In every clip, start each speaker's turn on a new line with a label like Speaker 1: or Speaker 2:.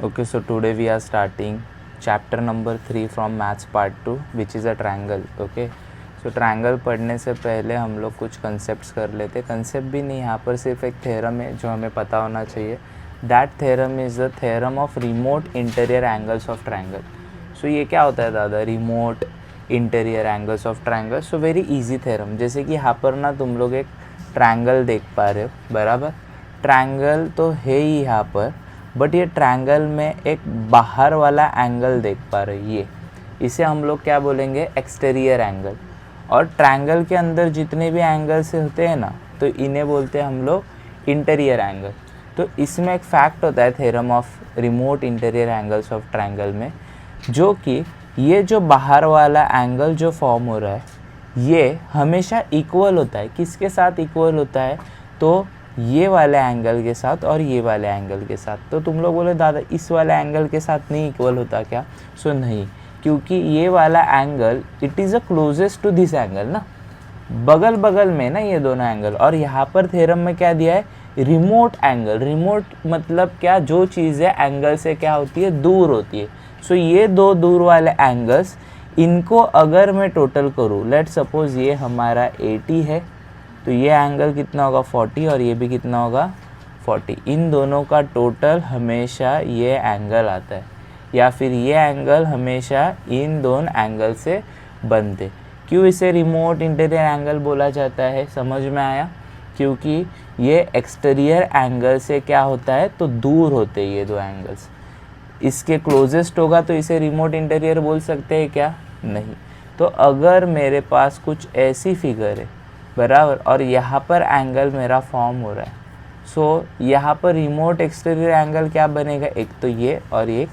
Speaker 1: Okay, so today we are starting chapter number 3 from maths part 2 which is a triangle. Okay, so triangle पढ़ने से पहले हम लोग कुछ concepts कर लेते. concept भी नहीं, यहाँ पर सिर्फ एक theorem है जो हमें पता होना चाहिए. That theorem is the theorem of remote interior angles of triangle. So ये क्या होता है दादा, remote interior angles of triangle? So very easy theorem. जैसे कि यहाँ पर ना तुम लोग एक triangle देख पा रहे हो, बराबर. ट्रायंगल तो है ही यहाँ पर, बट ये ट्रायंगल में एक बाहर वाला एंगल देख पा रहे हो, ये इसे हम लोग क्या बोलेंगे, एक्सटीरियर एंगल. और ट्रायंगल के अंदर जितने भी एंगल्स होते हैं ना, तो इन्हें बोलते हैं हम लोग इंटीरियर एंगल. तो इसमें एक फैक्ट होता है theorem of remote interior angles of triangle में, जो कि ये जो बाहर वाला एंगल जो फॉर्म हो रहा है ये हमेशा इक्वल होता है. किसके साथ इक्वल होता है, तो ये वाले एंगल के साथ और ये वाले एंगल के साथ. तो तुम लोग बोले दादा इस वाले एंगल के साथ नहीं इक्वल होता क्या? सो नहीं, क्योंकि ये वाला angle it is a closest to this angle ना, बगल बगल में ना ये दोनों एंगल. और यहाँ पर थ्योरम में क्या दिया है, रिमोट एंगल. रिमोट मतलब क्या, जो चीज़ें एंगल से क्या होती है, दूर होती है. सो ये दो दूर वाले एंगल्स, इनको अगर मैं टोटल करूँ, लेट सपोज ये हमारा 80 है, तो ये एंगल कितना होगा 40, और ये भी कितना होगा 40. इन दोनों का टोटल हमेशा ये एंगल आता है, या फिर ये एंगल हमेशा इन दोनों एंगल से बनते. क्यों इसे रिमोट इंटीरियर एंगल बोला जाता है, समझ में आया? क्योंकि ये एक्सटीरियर एंगल से क्या होता है, तो दूर होते ये दो एंगल्स. इसके क्लोजेस्ट होगा तो इसे रिमोट इंटीरियर बोल सकते हैं क्या? नहीं. तो अगर मेरे पास कुछ ऐसी फिगर है, बराबर, और यहाँ पर एंगल मेरा फॉर्म हो रहा है, सो यहाँ पर रिमोट एक्सटीरियर एंगल क्या बनेगा, एक तो ये और एक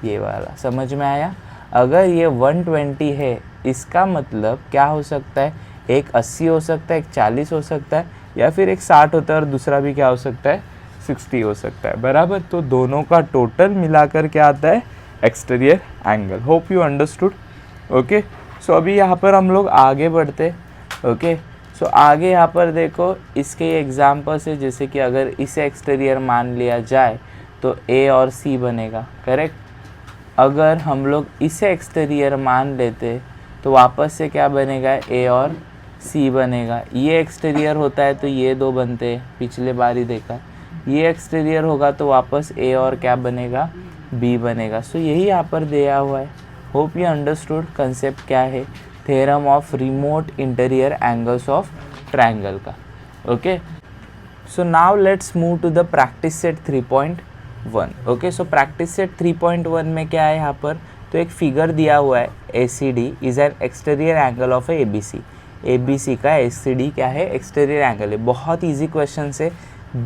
Speaker 1: ये वाला. समझ में आया? अगर ये 120 है, इसका मतलब क्या हो सकता है, एक 80 हो सकता है, एक 40 हो सकता है, या फिर एक 60 होता है, और दूसरा भी क्या हो सकता है, 60 हो सकता है, बराबर. तो दोनों का टोटल मिलाकर क्या आता है, exterior angle. Hope you understood. Okay, so अभी यहाँ पर हम लोग आगे बढ़ते. ओके, सो आगे यहाँ पर देखो, इसके एग्जाम्पल से, जैसे कि अगर इसे एक्सटीरियर मान लिया जाए तो ए और सी बनेगा, करेक्ट. अगर हम लोग इसे एक्सटीरियर मान लेते तो वापस से क्या बनेगा, ए और सी बनेगा. ये एक्सटीरियर होता है तो ये दो बनते हैं, पिछले बार ही देखा. ये एक्सटीरियर होगा तो वापस ए और क्या बनेगा, बी बनेगा. सो यही यहाँ पर दिया हुआ है. होप यू अंडरस्टूड कंसेप्ट क्या है, theorem of remote interior angles of triangle का. Okay, so now let's move to the practice set 3.1. Okay, so practice set 3.1 में क्या है यहाँ पर, तो एक फिगर दिया हुआ है, ACD is an exterior angle of A ABC. ABC का ACD क्या है, एक्सटीरियर एंगल है. बहुत ईजी क्वेश्चन से.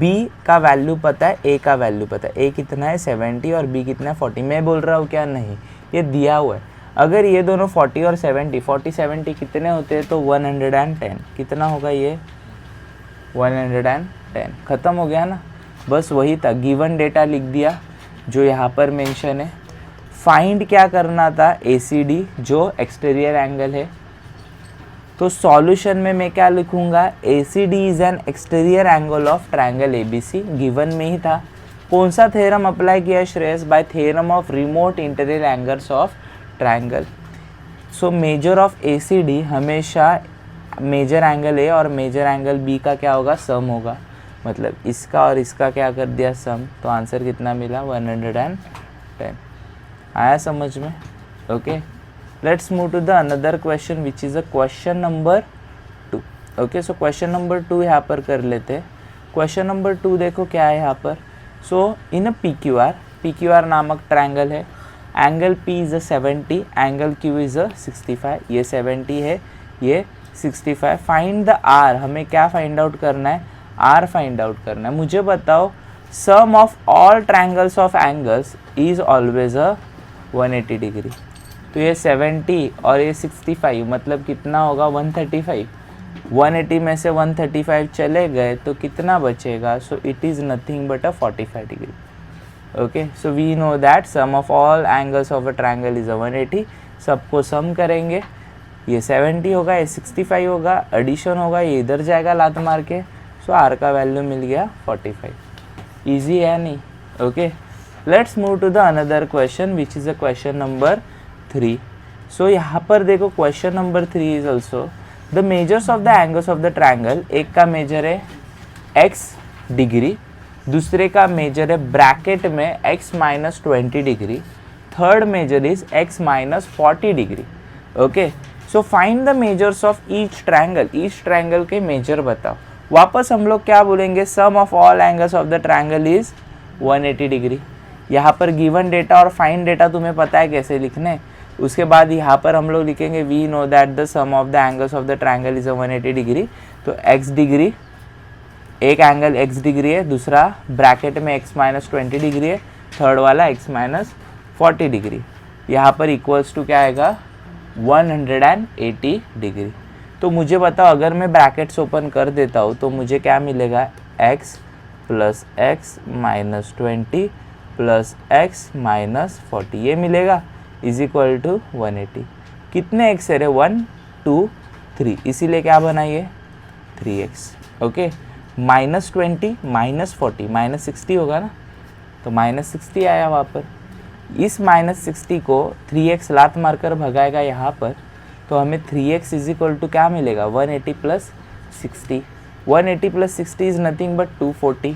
Speaker 1: B का वैल्यू पता है, A का वैल्यू पता है. A कितना है 70 और B कितना है 40. मैं बोल रहा हूँ क्या, नहीं, ये दिया हुआ है. अगर ये दोनों 40 और 70, 40 70 कितने होते हैं, तो 110. कितना होगा ये, 110. ख़त्म हो गया ना, बस वही था. गिवन डेटा लिख दिया जो यहाँ पर मेंशन है. फाइंड क्या करना था, ACD जो एक्सटीरियर एंगल है. तो सॉल्यूशन में मैं क्या लिखूँगा, ACD is an exterior angle of triangle ABC. Given में ही था. कौन सा थ्योरम अप्लाई किया Shreyas, bye theorem of remote interior angles of triangle. So measure of ACD हमेशा मेजर एंगल A और मेजर एंगल B का क्या होगा, सम होगा. मतलब इसका और इसका क्या कर दिया, सम. तो आंसर कितना मिला, 110. आया समझ में? Okay, let's move to the another question which is a question number 2. Okay, so question number 2 यहाँ पर कर लेते हैं. क्वेश्चन नंबर 2 देखो क्या है यहाँ पर. सो इन अ PQR नामक ट्रायंगल है. Angle P is a 70, angle Q is a 65. ये 70 है, ये 65. Find the R. हमें क्या फाइंड आउट करना है, R फाइंड आउट करना है. मुझे बताओ, sum of all triangles of angles is always a 180 degree. तो ये 70 और ये 65 मतलब कितना होगा, 135. 180 में से 135 चले गए तो कितना बचेगा, so it is nothing but a 45 degree. Okay, so we know that sum of all angles of a triangle is a 180. सबको सम करेंगे, ये 70 होगा, ये 65 होगा, एडिशन होगा, ये इधर जाएगा लात मार के. सो R का वैल्यू मिल गया 45. ईजी है नहीं? Okay, let's move to the another question which is a question number 3. So यहाँ पर देखो question number 3 is also the measures of the angles of the triangle. एक का मेजर है x डिग्री, दूसरे का मेजर है ब्रैकेट में x minus 20 degree, third measure is x minus 40 degree. Okay, so find the measures of each triangle. Each triangle के measure बताओ. वापस हम लोग क्या बोलेंगे, sum of all angles of the triangle is 180 degree. यहाँ पर गिवन डेटा और फाइंड डेटा तुम्हें पता है कैसे लिखने. उसके बाद यहाँ पर हम लोग लिखेंगे we know that the sum of the angles of the triangle is 180 degree. तो x डिग्री, एक एंगल x डिग्री है, दूसरा ब्रैकेट में x माइनस 20 डिग्री है, थर्ड वाला x माइनस 40 डिग्री. यहाँ पर इक्वल्स टू क्या आएगा 180 डिग्री. तो मुझे बताओ अगर मैं ब्रैकेट्स ओपन कर देता हूँ तो मुझे क्या मिलेगा, x plus x minus 20 plus x minus 40 ये मिलेगा इज इक्वल टू 180. कितने x है रे, 1 2 3, इसीलिए क्या बना ये 3x. Okay, minus 20 minus 40 minus 60 होगा ना, तो माइनस 60 आया वहाँ पर. इस माइनस 60 को 3x लात मारकर भगाएगा यहाँ पर, तो हमें 3x इज इक्वल टू क्या मिलेगा 180 plus 60. 180 plus 60 is nothing but 240.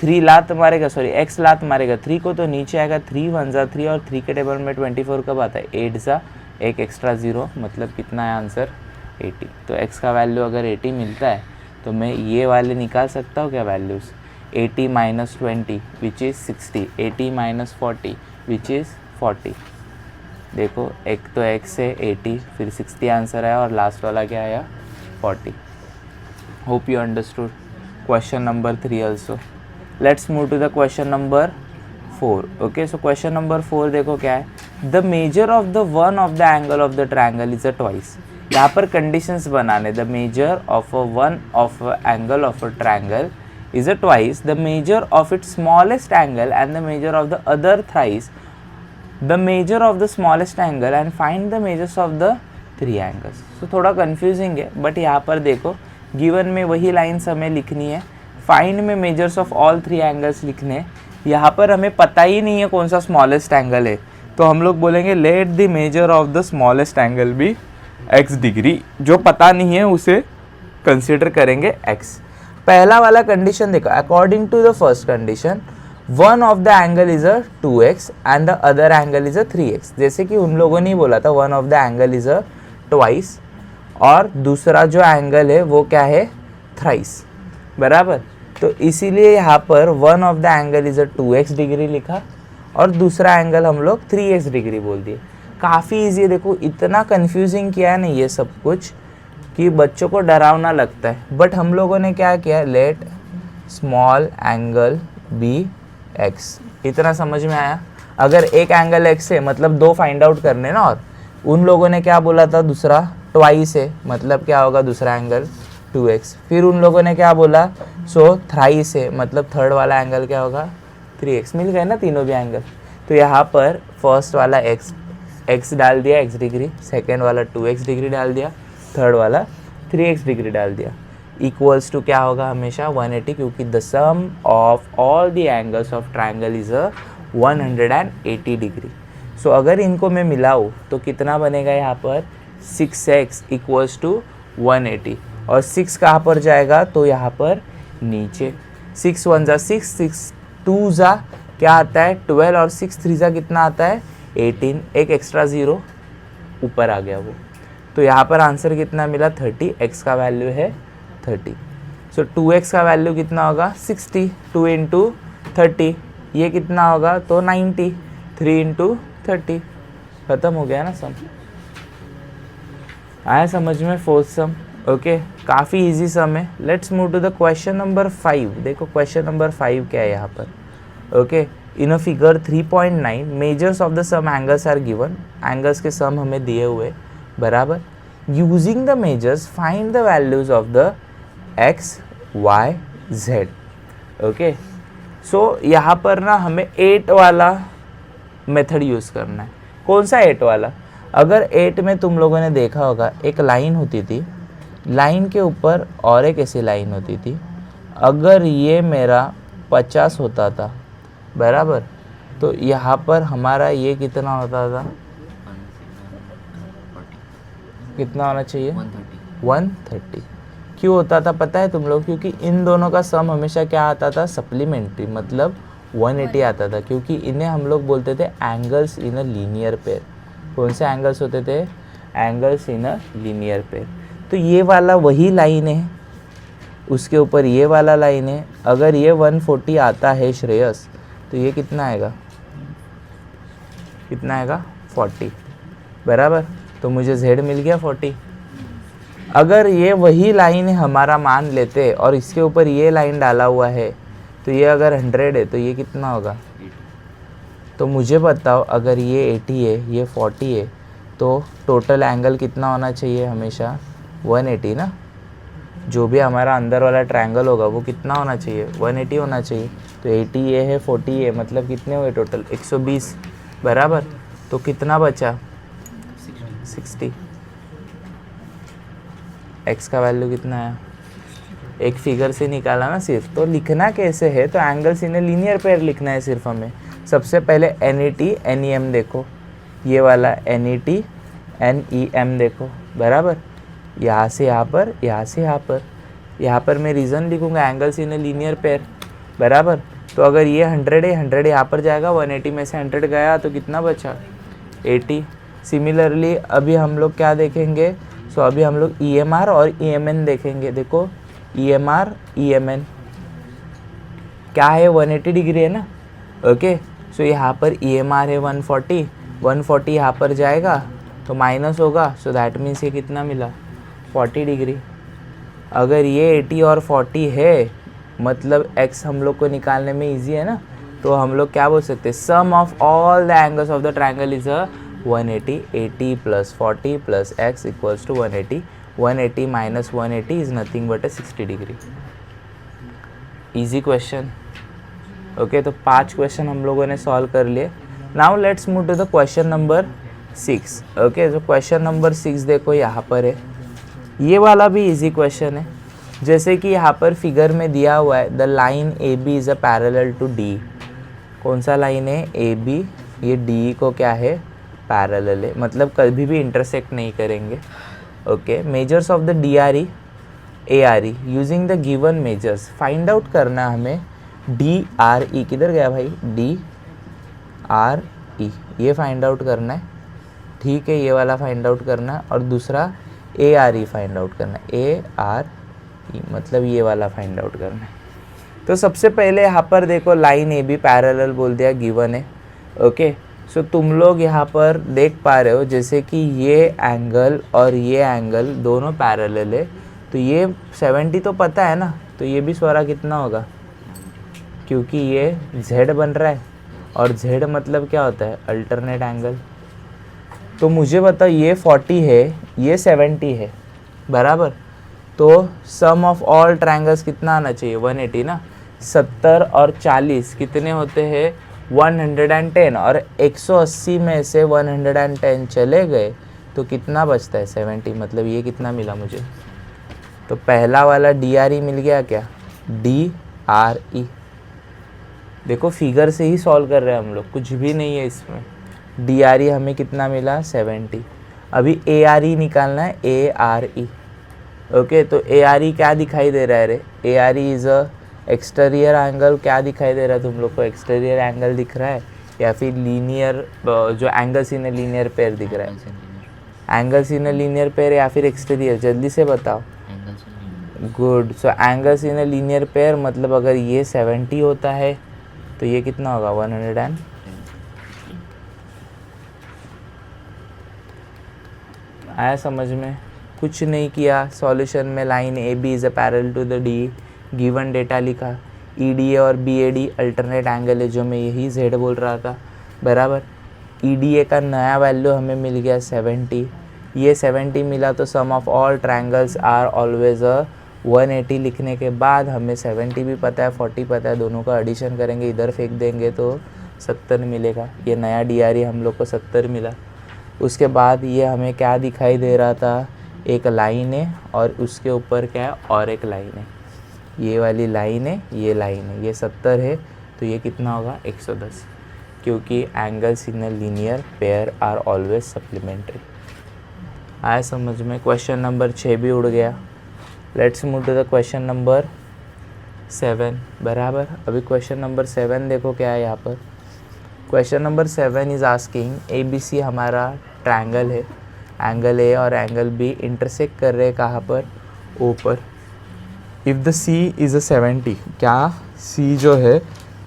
Speaker 1: 3 लात मारेगा, सॉरी x लात मारेगा 3 को, तो नीचे आएगा 3 1 जा 3 और 3 के टेबल में 24 कब आता है 8 जा, एक एक्स्ट्रा 0, मतलब कितना है आंसर 80. तो x का वैल्यू अगर 80 मिलता है तो मैं ये वाले निकाल सकता हूँ क्या values, 80 minus 20 which is 60, 80 minus 40 which is 40. देखो एक तो x है 80, फिर 60 आंसर आया और लास्ट वाला क्या आया 40. Hope you understood question number 3 also. Let's move to the question number 4. Okay, so question number 4 देखो क्या है, the measure of the one of the angle of the triangle is a twice. यहाँ पर conditions बनाने, the measure of a one of angle of a triangle is a twice the measure of its smallest angle and the measure of the other thrice the measure of the smallest angle and find the measures of the three angles. So थोड़ा confusing है, but यहाँ पर देखो given में वही lines हमें लिखनी है, फाइंड में मेजर्स ऑफ ऑल 3 एंगल्स लिखने. यहाँ पर हमें पता ही नहीं है कौन सा स्मॉलेस्ट एंगल है, तो हम लोग बोलेंगे let the measure of the smallest angle भी x डिग्री. जो पता नहीं है उसे कंसिडर करेंगे x. पहला वाला कंडीशन देखो, according to the first condition one of the angle is a 2x and the other angle is a 3x. जैसे कि उन लोगों ने बोला था one of the angle is a twice और दूसरा जो एंगल है वो क्या है थ्राइस, बराबर. तो इसीलिए यहाँ पर one of the angle is a 2x degree लिखा और दूसरा एंगल हम लोग 3x डिग्री बोल दिए. काफ़ी ईजी है. देखो इतना कन्फ्यूजिंग किया है ना ये सब कुछ कि बच्चों को डरावना लगता है, बट हम लोगों ने क्या किया, let small angle be x. इतना समझ में आया. अगर एक एंगल एक्स है मतलब 2 फाइंड आउट करने ना, और उन लोगों ने क्या बोला था दूसरा ट्वाइस है मतलब क्या होगा दूसरा एंगल 2x. फिर उन लोगों ने क्या बोला सो थ्राइस है मतलब थर्ड वाला एंगल क्या होगा 3x. मिल गए ना तीनों भी एंगल. तो यहाँ पर फर्स्ट वाला x डाल दिया x डिग्री, सेकेंड वाला 2x डिग्री डाल दिया, थर्ड वाला 3x डिग्री डाल दिया. इक्वल्स टू क्या होगा हमेशा 180, क्योंकि the sum of all the angles of triangle is a 180 degree. So अगर इनको मैं मिलाऊँ तो कितना बनेगा यहाँ पर 6x इक्वल्स टू 180. और 6 कहाँ पर जाएगा तो यहाँ पर नीचे. 6 1 जा 6, 6 2 जा क्या आता है 12 और 6 3 जा कितना आता है 18. एक एक्स्ट्रा 0 ऊपर आ गया वो. तो यहाँ पर आंसर कितना मिला 30. x का वैल्यू है 30. सो 2x का वैल्यू कितना होगा 60. 2 इंटू 30 ये कितना होगा तो 90. 3 इंटू 30. ख़त्म हो गया ना सम. आया समझ में फोर्थ सम. ओके, काफ़ी इजी सम है. Let's move to the question number 5. देखो क्वेश्चन नंबर 5 क्या है यहाँ पर. Okay, in a figure 3.9 measures of the sum angles are given. Angles के सम हमें दिए हुए बराबर. Using the measures find the values of the x y z. Okay, so यहाँ पर ना हमें 8 वाला मेथड यूज़ करना है. कौन सा 8 वाला, अगर 8 में तुम लोगों ने देखा होगा एक लाइन होती थी, लाइन के ऊपर और एक ऐसी लाइन होती थी. अगर ये मेरा 50 होता था बराबर, तो यहाँ पर हमारा ये कितना होता था, कितना होना चाहिए 130। क्यों होता था पता है तुम लोग, क्योंकि इन दोनों का सम हमेशा क्या आता था, सप्लीमेंट्री, मतलब 180 आता था, क्योंकि इन्हें हम लोग बोलते थे angles in a linear pair. कौन से एंगल्स होते थे, angles in a linear pair. तो ये वाला वही लाइन है, उसके ऊपर ये वाला लाइन है। अगर ये 140 आता है श्रेयस, तो ये कितना आएगा, कितना आएगा 40, बराबर। तो मुझे z मिल गया 40। अगर ये वही लाइन हमारा मान लेते और इसके ऊपर ये लाइन डाला हुआ है, तो ये अगर 100 है तो ये कितना होगा। तो मुझे बताओ, अगर ये 80 है, ये 40 है, तो टोटल एंगल कितना होना चाहिए, हमेशा 180 ना। जो भी हमारा अंदर वाला ट्रायंगल होगा वो कितना होना चाहिए, 180 होना चाहिए। तो 80 ये है, 40 ये, मतलब कितने हुए टोटल 120, बराबर। तो कितना बचा 60। x का वैल्यू कितना है, एक फिगर से निकाला ना सिर्फ। तो लिखना कैसे है, तो एंगल्स इन लीनियर पेयर लिखना है सिर्फ हमें। सबसे पहले NET NEM देखो, ये वाला NET NEM देखो, बराबर। यहाँ से यहाँ पर, यहाँ से यहाँ पर, यहाँ पर मैं रीज़न लिखूँगा एंगल्स इन लीनियर पेयर, बराबर। तो अगर ये 100 है, 100 यहाँ पर जाएगा, 180 में से 100 गया तो कितना बचा 80। सिमिलरली अभी हम लोग क्या देखेंगे, सो अभी हम लोग EMR और EMN देखेंगे। देखो EMR EMN क्या है, 180 डिग्री है ना, ओके। सो यहाँ पर EMR है 140, 140 यहाँ पर जाएगा तो माइनस होगा, सो दैट मीन्स ये कितना मिला 40 डिग्री। अगर ये 80 और 40 है, मतलब x हम लोग को निकालने में इजी है ना, तो हम लोग क्या बोल सकते हैं, sum of all the angles of the triangle is a 180, 80 plus 40 plus x equals to 180, 180 minus 180 is nothing but a 60 degree. Easy question. Okay, तो 5 क्वेश्चन हम लोगों ने सॉल्व कर लिए। Now let's move to the question number 6। Okay, तो question number 6 देखो यहाँ पर है, ये वाला भी इजी क्वेश्चन है। जैसे कि यहाँ पर फिगर में दिया हुआ है, the line AB is a parallel to D। कौन सा लाइन है, AB, ये D को क्या है, पैरेलल है, मतलब कभी भी इंटरसेक्ट नहीं करेंगे। Okay, measures of the DRE ARE using the given measures, find out करना हमें DRE, किधर गया भाई, DRE, ये फाइंड आउट करना है, ठीक है, ये वाला फाइंड आउट करना है। और दूसरा ARE फाइंड आउट करना है, ARE मतलब ये वाला फाइंड आउट करना है। तो सबसे पहले यहाँ पर देखो लाइन AB पैरेलल बोल दिया, गिवन है। ओके, सो तुम लोग यहाँ पर देख पा रहे हो जैसे कि ये एंगल और ये एंगल दोनों पैरेलल है, तो ये 70 तो पता है ना, तो ये भी स्वरा कितना होगा, क्योंकि ये Z बन रहा है और Z मतलब क्या होता है, अल्टरनेट एंगल। तो मुझे बताओ ये 40 है, ये 70 है, बराबर। तो सम ऑफ ऑल ट्रायंगल्स कितना आना चाहिए, 180 ना। 70 और 40 कितने होते हैं, 110, और 180 में से 110 चले गए तो कितना बचता है, 70, मतलब ये कितना मिला मुझे। तो पहला वाला DRE मिल गया क्या, DRE। देखो फिगर से ही सॉल्व कर रहे हैं हम लोग, कुछ भी नहीं है इसमें। DRE हमें कितना मिला, 70। अभी ARE निकालना है, ARE। ओके, तो ARE क्या दिखाई दे रहा है रे, ARE is a exterior angle. क्या दिखाई दे रहा है तुम लोग को, एक्सटीरियर एंगल दिख रहा है या फिर लीनियर, जो एंगल्स इन लीनियर पेयर दिख रहा है, एंगल्स इन लीनियर पेयर या फिर एक्सटीरियर, जल्दी से बताओ। Good, so angles in linear pair, मतलब अगर ये 70 होता है तो ये कितना होगा, 110। आया समझ में, कुछ नहीं किया। सॉल्यूशन में line AB is a parallel to the D, given data लिखा, EDA और BAD अल्टरनेट एंगल है, जो मैं यही Z बोल रहा था, बराबर। EDA का नया वैल्यू हमें मिल गया 70, ये 70 मिला, तो sum of all triangles are always a 180 लिखने के बाद हमें 70 भी पता है, 40 पता है, दोनों का एडिशन करेंगे, इधर फेंक देंगे तो 70 मिलेगा। ये नया DRE हम लोग को 70 मिला। उसके बाद ये हमें क्या दिखाई दे रहा था, एक लाइन है और उसके ऊपर क्या है, और एक लाइन है, ये वाली लाइन है, ये लाइन है, ये 70 है, तो ये कितना होगा, 110। क्योंकि angles in a linear pair are always supplementary. आया समझ में? क्वेश्चन नंबर 6 भी उड़ गया। Let's move to the question number 7। बराबर, अभी क्वेश्चन नंबर 7 देखो क्या है यहाँ पर। Question number 7 is asking ABC हमारा ट्रायंगल है, एंगल A और एंगल B इंटरसेक्ट कर रहे हैं कहाँ पर? O पर। If the C is a 70, क्या C जो है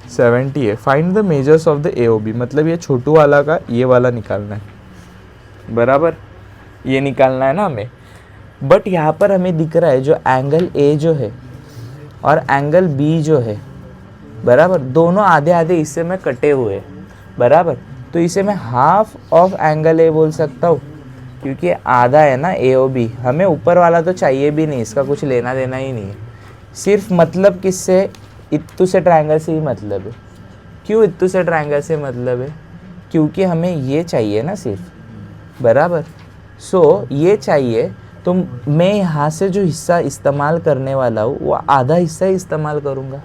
Speaker 1: 70 है, find the measures of the AOB, मतलब ये छोटू वाला का ये वाला निकालना है। बराबर, ये निकालना है ना हमें। बट यहाँ पर हमें दिख रहा है जो एंगल A जो है और एंगल B जो है, बराबर, दोनों आधे आधे हिस्से में कटे हुए हैं। बराबर, तो इसे मैं हाफ ऑफ एंगल A बोल सकता हूँ, क्योंकि आधा है ना AOB। हमें ऊपर वाला तो चाहिए भी नहीं, इसका कुछ लेना देना ही नहीं है। सिर्फ मतलब किससे? इत्तू से ट्रायंगल से ही मतलब है। क्यों इत्तू से ट्रायंगल से मतलब है? क्योंकि हमें ये चाहिए ना सिर्फ। बराबर, सो ये चाहिए, तो मैं यहाँ से जो हिस्सा इस्तेमाल करने वाला हूँ वो आधा हिस्सा ही इस्तेमाल करूँगा,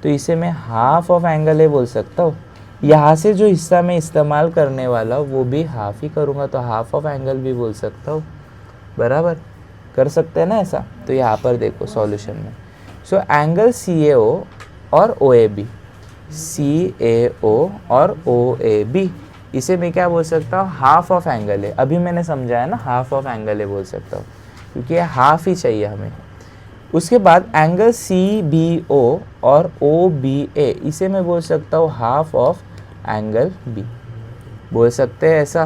Speaker 1: तो इसे मैं हाफ ऑफ एंगल ए बोल सकता हूँ। यहाँ से जो हिस्सा मैं इस्तेमाल करने वाला हूँ वो भी हाफ ही करूँगा, तो हाफ ऑफ एंगल भी बोल सकता हूँ। बराबर, कर सकते हैं ना ऐसा? तो यहाँ पर देखो सॉल्यूशन में, सो एंगल CAO और OAB, CAO और OAB, इसे मैं क्या बोल सकता हूँ? हाफ ऑफ एंगल है। अभी मैंने समझाया ना, हाफ ऑफ एंगल है बोल सकता हूँ, क्योंकि ये हाफ ही चाहिए हमें। उसके बाद एंगल CBO और OBA, इसे मैं बोल सकता हूँ हाफ ऑफ एंगल B, बोल सकते हैं ऐसा।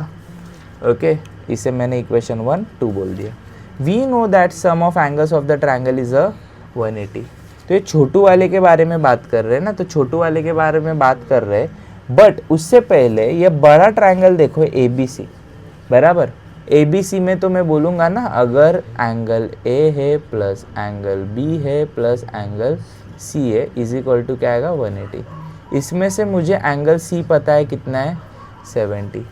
Speaker 1: ओके, इसे मैंने इक्वेशन 1, 2 बोल दिया। We know that sum of angles of the triangle is a 180। तो ये छोटू वाले के बारे में बात कर रहे हैं ना, तो छोटू वाले के बारे में बात कर रहे हैं। बट उससे पहले ये बड़ा ट्रायंगल देखो ABC। बराबर, ABC में तो मैं बोलूँगा ना, अगर एंगल A है प्लस एंगल B है प्लस एंगल C है इज इक्वल टू क्या आएगा? 180। इसमें से मुझे एंगल C पता है कितना है? 70।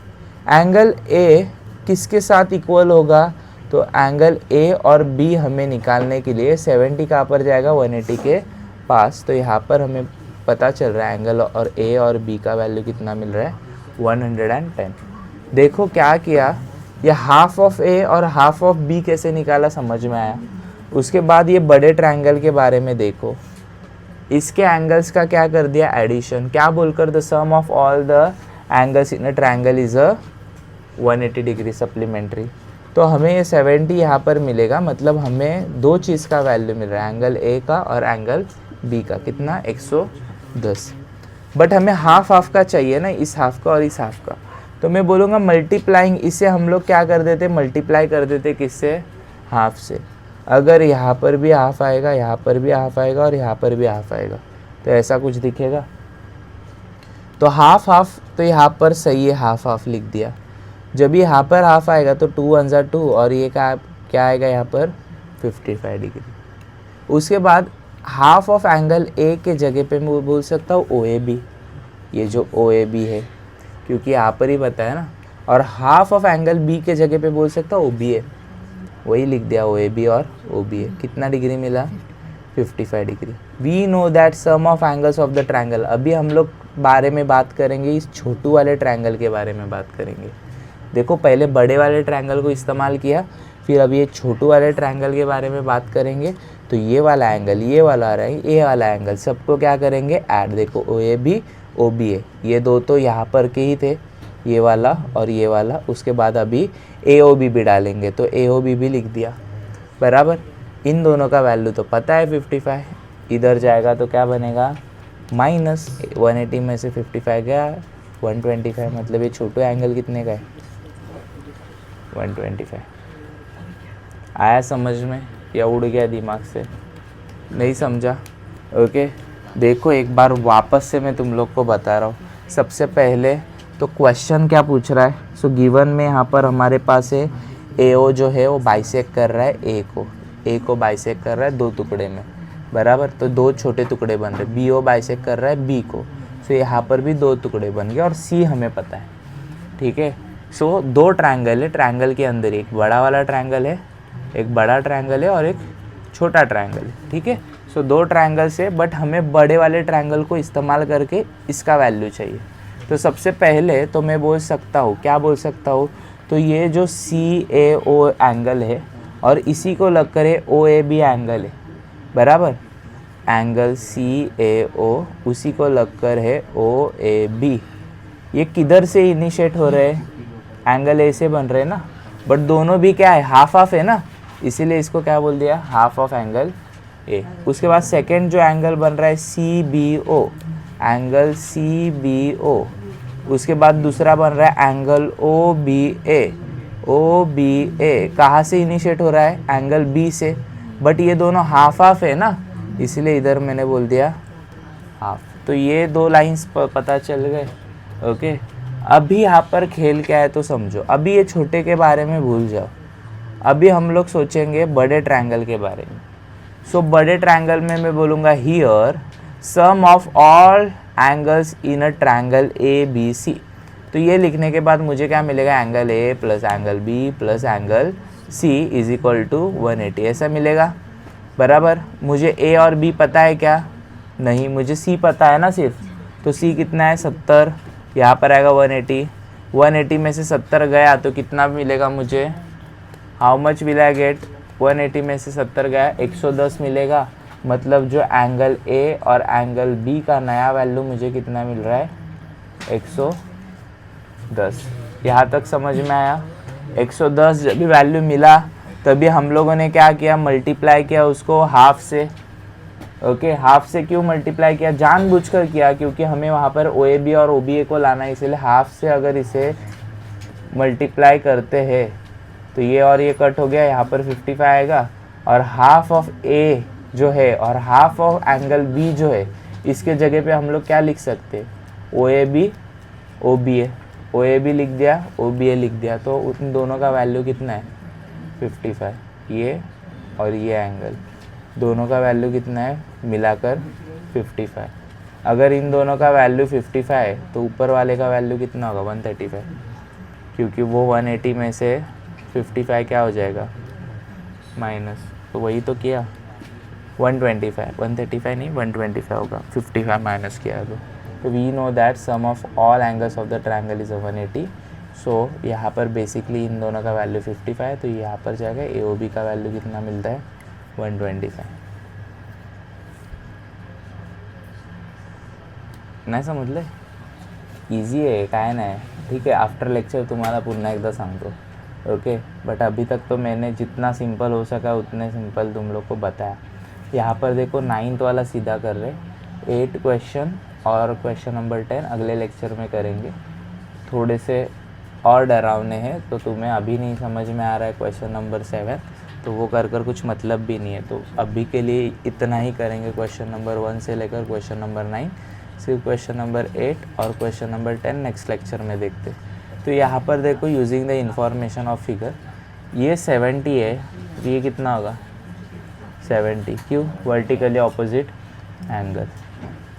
Speaker 1: एंगल A किसके साथ इक्वल होगा? तो एंगल A और B हमें निकालने के लिए 70 कहाँ पर जाएगा? 180 के पास। तो यहाँ पर हमें पता चल रहा है एंगल और A और B का वैल्यू कितना मिल रहा है? 110। देखो क्या किया, ये हाफ ऑफ A और हाफ ऑफ B कैसे निकाला, समझ में आया। उसके बाद ये बड़े ट्रायंगल के बारे में देखो, इसके एंगल्स का क्या कर दिया? एडिशन। क्या बोलकर? The sum of all the angles in a triangle is a 180 degree supplementary. तो हमें ये 70 यहाँ पर मिलेगा, मतलब हमें दो चीज़ का वैल्यू मिल रहा है, एंगल A का और एंगल B का। कितना? 110। बट हमें हाफ हाफ का चाहिए ना, इस हाफ का और इस हाफ का। तो मैं बोलूँगा मल्टीप्लाइंग, इसे हम लोग क्या कर देते? मल्टीप्लाई कर देते किससे? हाफ से। अगर यहाँ पर भी हाफ आएगा, यहाँ पर भी हाफ आएगा और यहाँ पर भी हाफ आएगा, तो ऐसा कुछ दिखेगा। तो हाफ हाफ, तो यहाँ पर सही है, हाफ हाफ लिख दिया। जब ये यहाँ पर हाफ आएगा तो 2 1 जा 2 और ये क्या आएगा यहाँ पर? 55 डिग्री। उसके बाद हाफ ऑफ एंगल A के जगह पे मैं बोल सकता हूँ OAB, ये जो OAB है, क्योंकि यहाँ पर ही बताया ना। और हाफ ऑफ एंगल B के जगह पे बोल सकता हूँ OBA, वही लिख दिया, OAB और OBA। कितना डिग्री मिला? 55 degree. We know that sum of angles of the triangle. अभी हम लोग बारे में बात करेंगे, इस छोटू वाले ट्रायंगल के बारे में बात करेंगे। देखो, पहले बड़े वाले ट्रायंगल को इस्तेमाल किया, फिर अभी ये छोटू वाले ट्रायंगल के बारे में बात करेंगे। तो ये वाला एंगल, ये वाला रहेंगे, ये वाला एंगल, सबको क्या करेंगे? ऐड। देखो OAB OBA, ये दो तो यहाँ पर के ही थे, ये वाला और ये वाला। उसके बाद अभी AOB भी डालेंगे, तो AOB भी लिख दिया। बराबर, इन दोनों का वैल्यू तो पता है 55, इधर जाएगा तो क्या बनेगा? माइनस 180 में से 55 गया 125, मतलब ये छोटू एंगल कितने का है? 125। आया समझ में या उड़ गया दिमाग से? नहीं समझा? ओके, देखो एक बार वापस से मैं तुम लोग को बता रहा हूँ। सबसे पहले तो क्वेश्चन क्या पूछ रहा है? सो गिवन में यहाँ पर हमारे पास है AO जो है वो बाइसेक्ट कर रहा है A को बाइसेक्ट कर रहा है 2 टुकड़े में। बराबर, तो 2 छोटे टुकड़े बन रहे। BO बाइसेक्ट कर रहा है B को, सो यहाँ पर भी 2 टुकड़े बन गए और C हमें पता है। ठीक है, सो 2 ट्रायंगल है, ट्रायंगल के अंदर एक बड़ा वाला ट्रायंगल है, एक बड़ा ट्रायंगल है और एक छोटा ट्रायंगल है। ठीक है, सो 2 ट्रायंगल्स है, बट हमें बड़े वाले ट्रायंगल को इस्तेमाल करके इसका वैल्यू चाहिए। तो सबसे पहले तो मैं बोल सकता हूँ, क्या बोल सकता हूँ, तो ये जो CAO एंगल है और इसी को लगकर है OAB एंगल है, बराबर। एंगल CAO उसी को लगकर है OAB। ये किधर से इनिशिएट हो रहे हैं, एंगल ए से बन रहे हैं ना, बट दोनों भी क्या है, हाफ हाफ है ना, इसीलिए इसको क्या बोल दिया, हाफ ऑफ एंगल ए। उसके बाद सेकेंड जो एंगल बन रहा है CBO, एंगल CBO। उसके बाद दूसरा बन रहा है एंगल OBA। OBA कहाँ से इनिशिएट हो रहा है, एंगल B से, बट ये दोनों हाफ हाफ है ना, इसलिए इधर मैंने बोल दिया हाफ। तो ये दो लाइंस पता चल गए, ओके। अभी यहाँ पर खेल क्या है तो समझो, अभी ये छोटे के बारे में भूल जाओ, अभी हम लोग सोचेंगे बड़े ट्रायंगल के बारे में। सो बड़े ट्रायंगल में मैं बोलूँगा here sum of all angles in a triangle ABC। तो ये लिखने के बाद मुझे क्या मिलेगा, angle A plus angle B plus angle C is equal to 180, ऐसा मिलेगा, बराबर। मुझे A और B पता है क्या, नहीं, मुझे C पता है ना सिर्फ, तो C कितना है 70, यहाँ पर आएगा 180। 180 में से 70 गया तो कितना मिलेगा मुझे, how much will I get, 180 में से 70 गया 110 मिलेगा। मतलब जो एंगल A और एंगल B का नया वैल्यू मुझे कितना मिल रहा है, 110। यहाँ तक समझ में आया। 110 जब भी वैल्यू मिला तभी हम लोगों ने क्या किया, मल्टीप्लाई किया उसको हाफ से, ओके। हाफ से क्यों मल्टीप्लाई किया, जानबूझकर किया, क्योंकि हमें वहाँ पर OAB और OBA को लाना है, इसलिए हाफ से अगर इसे मल्टीप्लाई करते हैं तो ये और ये कट हो गया, यहाँ पर 55 आएगा, और हाफ ऑफ A जो है और हाफ ऑफ एंगल B जो है, इसके जगह पे हम लोग क्या लिख सकते हैं, OAB OBA। OAB लिख दिया, OBA लिख दिया, तो उन दोनों का वैल्यू कितना है 55। ये और ये एंगल दोनों का वैल्यू कितना है मिलाकर 55। अगर इन दोनों का वैल्यू 55 है तो ऊपर वाले का वैल्यू कितना होगा 135, क्योंकि वो 180 में से 55 क्या हो जाएगा माइनस, तो वही तो किया 125, 135 नहीं 125 होगा, 55 माइनस किया तो we know that sum of all angles of the triangle is 180। So यहाँ पर बेसिकली इन दोनों का वैल्यू 55 है, तो यहाँ पर जाएगा AOB का वैल्यू कितना मिलता है 125। नाही समजले, इजी आहे, काय नाही, ठीक है। आफ्टर लेक्चर तुम्हाला पुन्हा एकदा सांगतो, ओके। बट अभी तक तो मैंने जितना सिंपल हो सका उतने सिंपल तुम लोग को बताया। यहाँ पर देखो 9th वाला सीधा कर रहे, 8 क्वेश्चन और क्वेश्चन नंबर 10 अगले लेक्चर में करेंगे। थोड़े से और डरावने हैं, तो तुम्हें अभी नहीं समझ में आ रहा है क्वेश्चन नंबर 7, तो वो कर कुछ मतलब भी नहीं है, तो अभी के लिए इतना ही करेंगे। क्वेश्चन नंबर 1 से लेकर क्वेश्चन नंबर 9, सिर्फ क्वेश्चन नंबर 8 और क्वेश्चन नंबर 10 नेक्स्ट लेक्चर में देखते। तो यहाँ पर देखो using the information of figure, ये 70 है, तो ये कितना होगा 70, क्यों, वर्टिकली ऑपोजिट एंगल।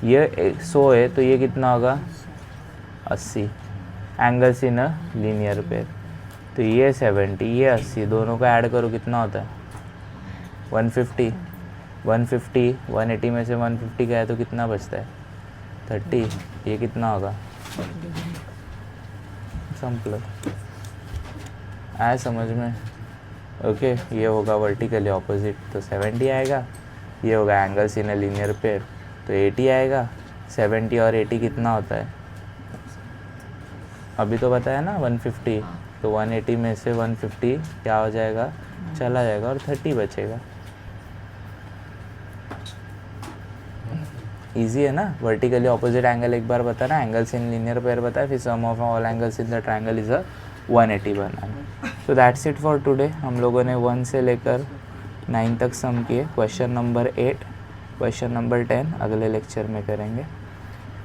Speaker 1: ये 100 है तो ये कितना होगा 80, angles in a linear pair. तो ये 70 ये 80 दोनों का ऐड करो कितना होता है 150। 150 180 में से 150 गया तो कितना बचता है 30, ये कितना होगा सिंपल आया समझ में, ओके। ये होगा वर्टिकली ऑपोजिट तो 70 आएगा, ये होगा angles in a linear pair तो 80 आएगा। 70 और 80 कितना होता है, अभी तो बताया ना 150, तो 180 में से 150 क्या हो जाएगा चला जाएगा और 30 बचेगा। इजी है ना। वर्टिकली ऑपोजिट एंगल एक बार बताना, एंगल्स इन लीनियर पेयर बताया, फिर sum of all angles in the triangle is a 180 बनाना। So that's it for today. हम लोगों ने 1 से लेकर 9 तक सम किए। क्वेश्चन नंबर 8 क्वेश्चन नंबर 10 अगले लेक्चर में करेंगे,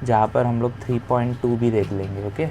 Speaker 1: जहाँ पर हम लोग 3.2 भी देख लेंगे, ओके।